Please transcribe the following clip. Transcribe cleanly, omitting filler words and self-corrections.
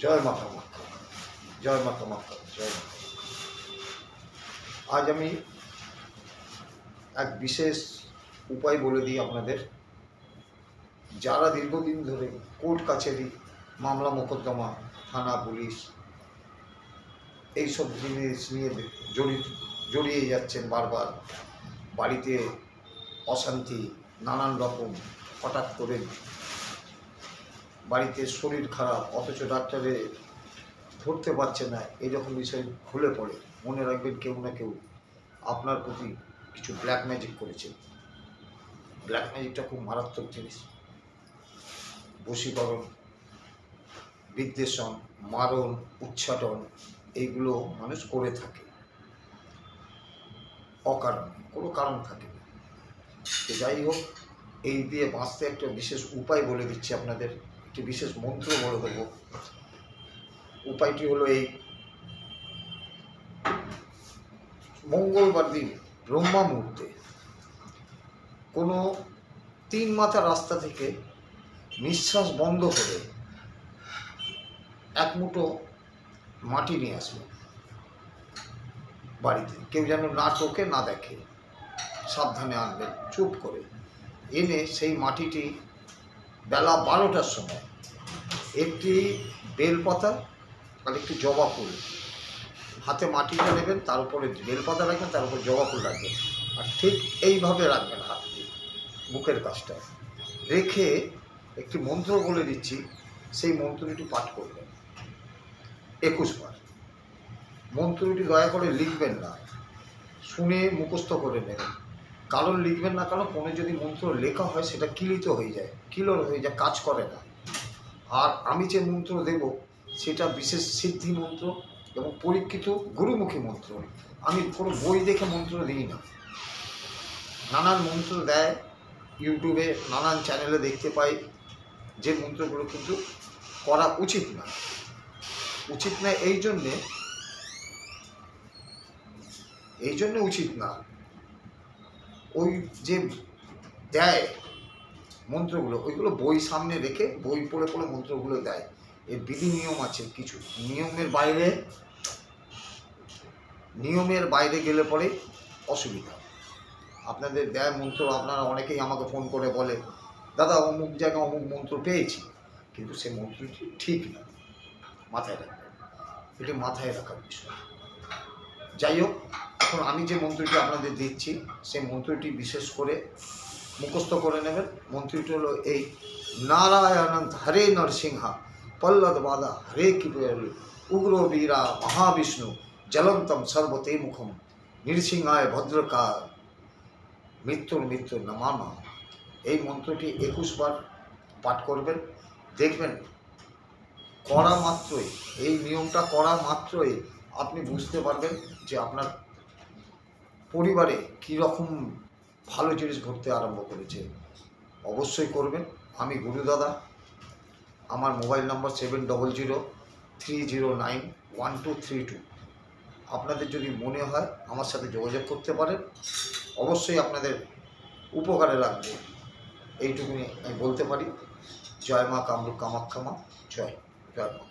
জয় মা কামাখ্যা, জয় মা কামাখ্যা, জয় মা। আজ আমি এক বিশেষ উপায় বলে দিই আপনাদের। যারা দীর্ঘদিন ধরে কোর্ট কাছারি, মামলা মোকদ্দমা, থানা, পুলিশ এইসব জিনিস নিয়ে জড়িয়ে যাচ্ছেন, বারবার বাড়িতে অশান্তি, নানান রকম, হঠাৎ করে বাড়িতে শরীর খারাপ অথচ ডাক্তারে ধরতে পারছে না, এইরকম বিষয় খুলে পড়ে, মনে রাখবেন কেউ না কেউ আপনার প্রতি কিছু ব্ল্যাক ম্যাজিক করেছে। ব্ল্যাক ম্যাজিকটা খুব মারাত্মক জিনিস। বশীকরণ, বিদ্বেষণ, মারণ, উচ্চাটন এইগুলো মানুষ করে থাকে অকারণে, কোনো কারণ থাকে না। তো যাই হোক, এই দিয়ে বাঁচতে একটা বিশেষ উপায় বলে দিচ্ছি আপনাদের, একটি বিশেষ মন্ত্র বলে দেবো। উপায়টি হলো এই: মঙ্গলবার দিন ব্রহ্মা মুহূর্তে কোনো 3 মাথা রাস্তা থেকে নিঃশ্বাস বন্ধ করে এক মুঠো মাটি নিয়ে আসবে বাড়িতে। কেউ যেন না টোকে, না দেখে, সাবধানে আনবেন চুপ করে। এনে সেই মাটিটি বেলা 12টার সময় একটি বেলপাতা আর একটি জবা ফুল, হাতে মাটিটা নেবেন, তার উপরে বেলপাতা রাখবেন, তার উপর জবা ফুল রাখবেন, আর ঠিক এইভাবে রাখবেন হাত দিয়ে বুকের কাছটা রেখে একটি মন্ত্র বলে দিচ্ছি, সেই মন্ত্রটি পাঠ করবেন 21 বার। মন্ত্রটি দয়া করে লিখবেন না, শুনে মুখস্থ করে নেবেন। কারণ লিখবেন না, কারণ কোনো যদি মন্ত্র লেখা হয় সেটা কিলিত হয়ে যায়, কিলোর হয়ে যায়, কাজ করে না। আর আমি যে মন্ত্র দেব সেটা বিশেষ সিদ্ধি মন্ত্র এবং পরীক্ষিত গুরুমুখী মন্ত্র। আমি কোনো বই দেখে মন্ত্র দিই না। নানান মন্ত্র দেয় ইউটিউবে, নানান চ্যানেলে দেখতে পাই, যে মন্ত্রগুলো কিন্তু করা উচিত না। উচিত না এই জন্যে উচিত না, ওই যে দেয় মন্ত্রগুলো, ওইগুলো বই সামনে রেখে বই পড়ে পড়ে মন্ত্রগুলো দেয়। এর বিধি নিয়ম আছে কিছু, নিয়মের বাইরে গেলে পরে অসুবিধা। আপনাদের দেয় মন্ত্র, আপনারা অনেকেই আমাকে ফোন করে বলে, দাদা অমুক জায়গায় অমুক মন্ত্র পেয়েছি, কিন্তু সেই মন্ত্রটি ঠিক না। মাথায় রাখবেন, এটি মাথায় রাখার বিষয়। যাই হোক, এখন আমি যে মন্ত্রটি আপনাদের দিচ্ছি সেই মন্ত্রটি বিশেষ করে মুখস্থ করে নেবেন। মন্ত্রটি হলো এই: নারায়ণ হরে নরসিংহা পল্লদ বাদা হরে কিপেল উগ্র বীরা মহাবিষ্ণু জলন্তম সর্বতে মুখম নৃসিংহায় ভদ্রকার মৃত্যুর নমামা। এই মন্ত্রটি 21 বার পাঠ করবেন। দেখবেন করা মাত্রই, এই নিয়মটা করা মাত্রই আপনি বুঝতে পারবেন যে আপনার পরিবারে কীরকম ভালো জিনিস ঘটতে আরম্ভ করেছে। অবশ্যই করবেন। আমি গুরুদাদা, আমার মোবাইল নম্বর 7003091232। আপনাদের যদি মনে হয় আমার সাথে যোগাযোগ করতে পারেন, অবশ্যই আপনাদের উপকারে লাগবে, এইটুকুনি আমি বলতে পারি। জয় মা কামরূপ কামাখ্যা মা, জয় জয় মা।